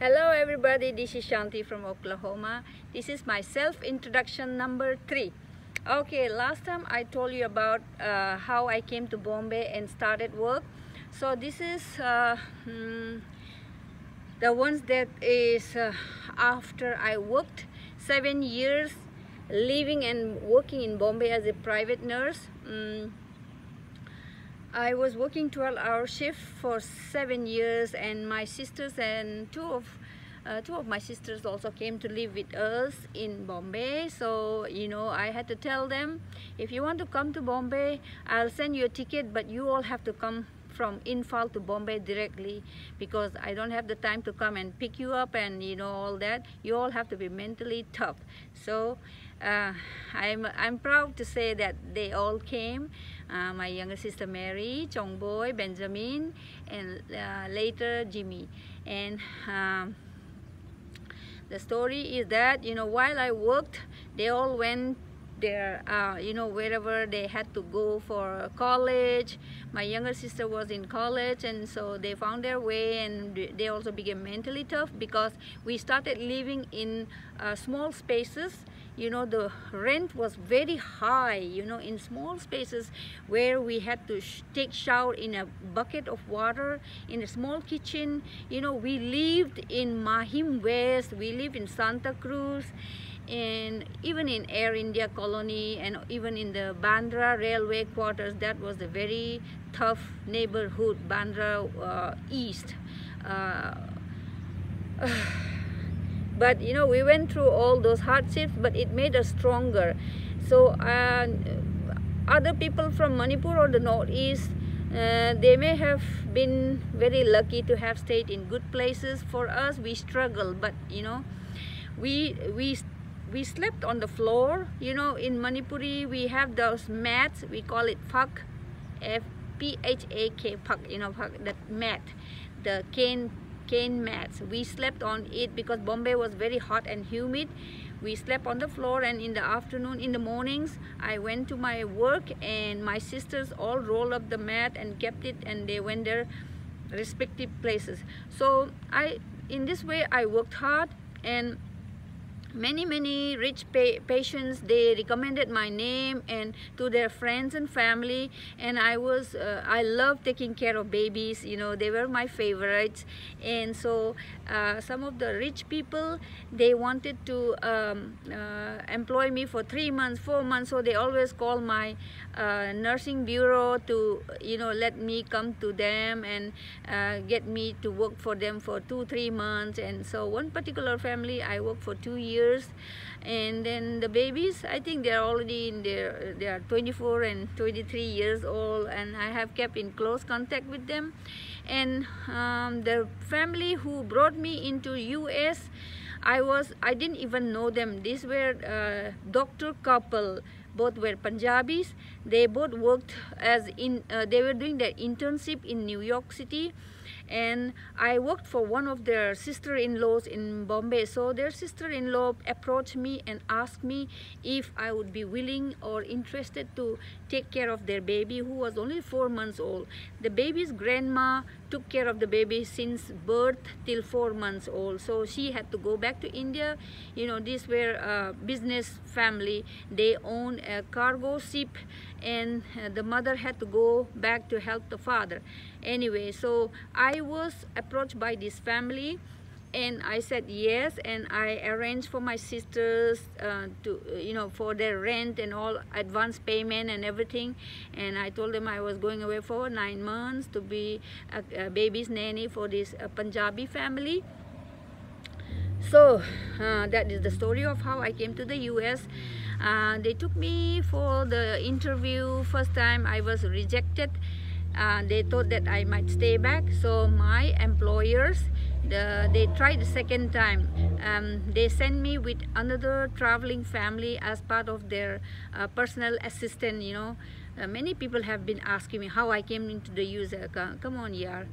Hello everybody, this is Shanti from Oklahoma. This is my self-introduction number 3. Okay, last time I told you about how I came to Bombay and started work. So this is the ones that is after I worked 7 years living and working in Bombay as a private nurse. I was working 12-hour shift for 7 years, and my sisters and two of my sisters also came to live with us in Bombay. So I had to tell them, if you want to come to Bombay, I'll send you a ticket, but you all have to come from Imphal to Bombay directly, because I don't have the time to come and pick you up and all that. You all have to be mentally tough. So I'm proud to say that they all came. My younger sister Mary, Chongboy, Benjamin, and later Jimmy. And the story is that while I worked, they all went there, wherever they had to go for college. My younger sister was in college, and so they found their way, and they also became mentally tough, because we started living in small spaces. The rent was very high, in small spaces where we had to take shower in a bucket of water, in a small kitchen. We lived in Mahim West, we lived in Santa Cruz, and even in Air India colony, and even in the Bandra railway quarters. That was a very tough neighborhood, Bandra East. But we went through all those hardships, but it made us stronger. So other people from Manipur or the Northeast, they may have been very lucky to have stayed in good places. For us, we struggled, but we slept on the floor. In Manipuri we have those mats, we call it phak, F-P-H-A-K, phak, that mat, the cane mats. We slept on it because Bombay was very hot and humid. We slept on the floor, and in the afternoon, in the mornings, I went to my work, and my sisters all rolled up the mat and kept it, and they went their respective places. So in this way I worked hard, and many rich patients, they recommended my name and to their friends and family. And I love taking care of babies. They were my favorites. And so some of the rich people, they wanted to employ me for 3 months, 4 months. So they always call my nursing bureau to let me come to them and get me to work for them for 2-3 months. And so one particular family, I worked for 2 years. And then the babies, I think they're already in they are 24 and 23 years old, and I have kept in close contact with them. And the family who brought me into US, I didn't even know them. These were doctor couple. Both were Punjabis. They both worked they were doing their internship in New York City, and I worked for one of their sister-in-laws in Bombay. So their sister-in-law approached me and asked me if I would be willing or interested to take care of their baby, who was only 4 months old. The baby's grandma took care of the baby since birth till 4 months old. So she had to go back to India. These were a business family. They owned a cargo ship, and the mother had to go back to help the father. Anyway, so I was approached by this family, and I said yes, and I arranged for my sisters to for their rent and all, advance payment and everything. And I told them I was going away for 9 months to be a baby's nanny for this Punjabi family. So that is the story of how I came to the US. They took me for the interview. First time I was rejected. They thought that I might stay back. So my employers, they tried the second time. They sent me with another traveling family as part of their personal assistant. Many people have been asking me how I came into the US. Come on, yaar.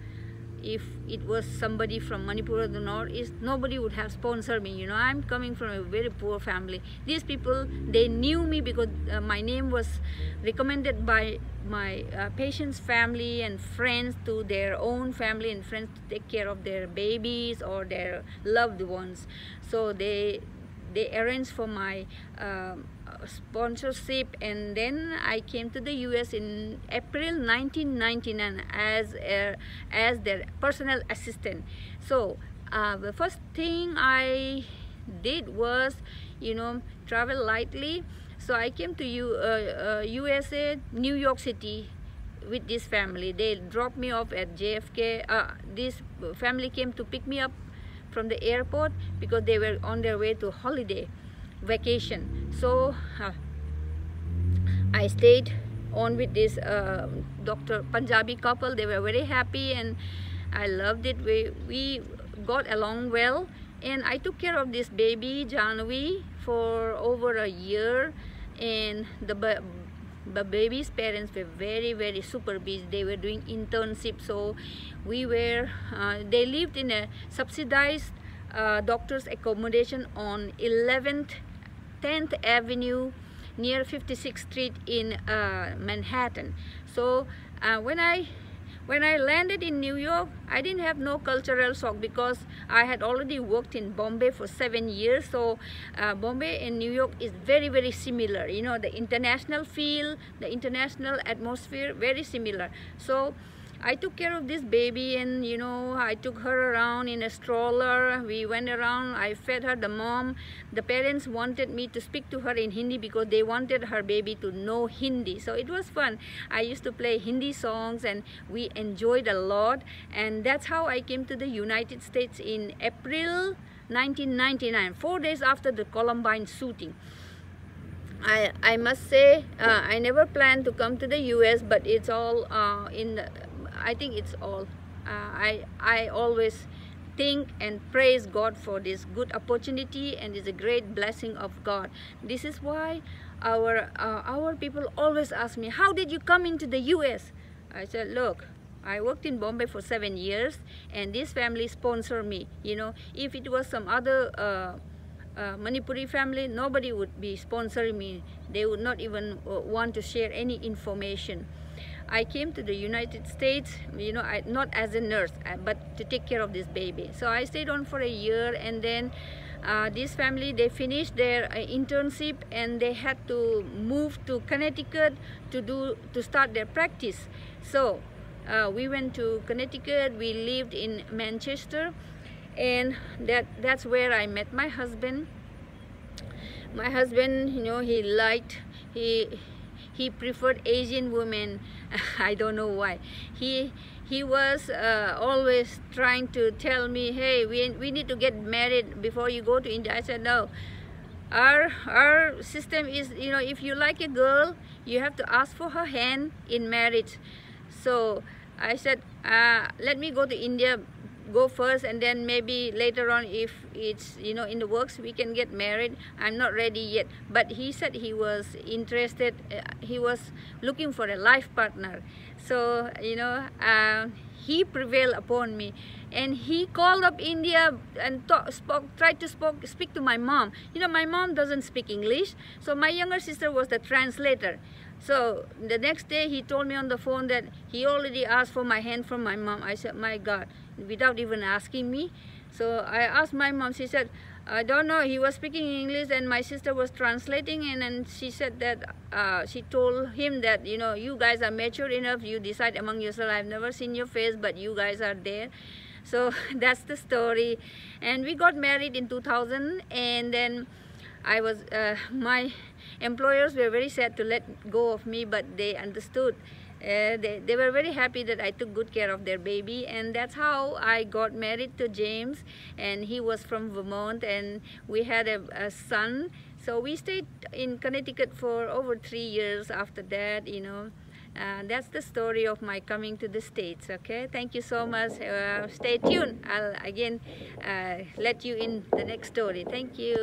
if it was somebody from Manipur or the North, nobody would have sponsored me. I'm coming from a very poor family. These people, they knew me because my name was recommended by my patient's family and friends to their own family and friends to take care of their babies or their loved ones. So they arranged for my sponsorship, and then I came to the US in April 1999 as their personal assistant. So the first thing I did was, travel lightly. So I came to USA, New York City with this family. They dropped me off at JFK. This family came to pick me up from the airport because they were on their way to holiday vacation. So I stayed on with this Dr. Punjabi couple. They were very happy and I loved it. We got along well, and I took care of this baby Janvi for over a year, and the baby's parents were very, very super busy. They were doing internship, so they lived in a subsidized doctor's accommodation on 10th Avenue near 56th Street in Manhattan. So when I landed in New York, I didn't have no cultural shock because I had already worked in Bombay for 7 years. So Bombay and New York is very, very similar. The international feel, the international atmosphere, very similar. So I took care of this baby, and I took her around in a stroller. We went around, I fed her. The parents wanted me to speak to her in Hindi because they wanted her baby to know Hindi. So it was fun. I used to play Hindi songs and we enjoyed a lot. And that's how I came to the United States in April 1999, 4 days after the Columbine shooting. I must say, I never planned to come to the US, but it's all I think it's all. I always think and praise God for this good opportunity, and it's a great blessing of God. This is why our people always ask me, how did you come into the US? I said, look, I worked in Bombay for 7 years, and this family sponsored me. If it was some other Manipuri family, nobody would be sponsoring me. They would not even want to share any information. I came to the United States, not as a nurse, but to take care of this baby. So I stayed on for a year, and then this family, they finished their internship and they had to move to Connecticut to start their practice. So we went to Connecticut. We lived in Manchester, and that's where I met my husband. My husband, he preferred Asian women. I don't know why. He was always trying to tell me, hey, we need to get married before you go to India. I said, no. Our system is, if you like a girl, you have to ask for her hand in marriage. So I said, let me go to India, go first, and then maybe later on, if it's in the works, we can get married. I'm not ready yet. But he said he was interested. He was looking for a life partner. So he prevailed upon me, and he called up India and tried to speak to my mom. My mom doesn't speak English, so my younger sister was the translator. So the next day he told me on the phone that he already asked for my hand from my mom. I said, my God, without even asking me. So I asked my mom. She said, I don't know. He was speaking English and my sister was translating, and she said that she told him that, you guys are mature enough. You decide among yourself. I've never seen your face, but you guys are there. So that's the story. And we got married in 2000, and then my employers were very sad to let go of me, but they understood. They were very happy that I took good care of their baby, and that's how I got married to James, and he was from Vermont, and we had a son. So we stayed in Connecticut for over 3 years after that. That's the story of my coming to the States. Okay, thank you so much. Stay tuned. I'll again let you in the next story. Thank you.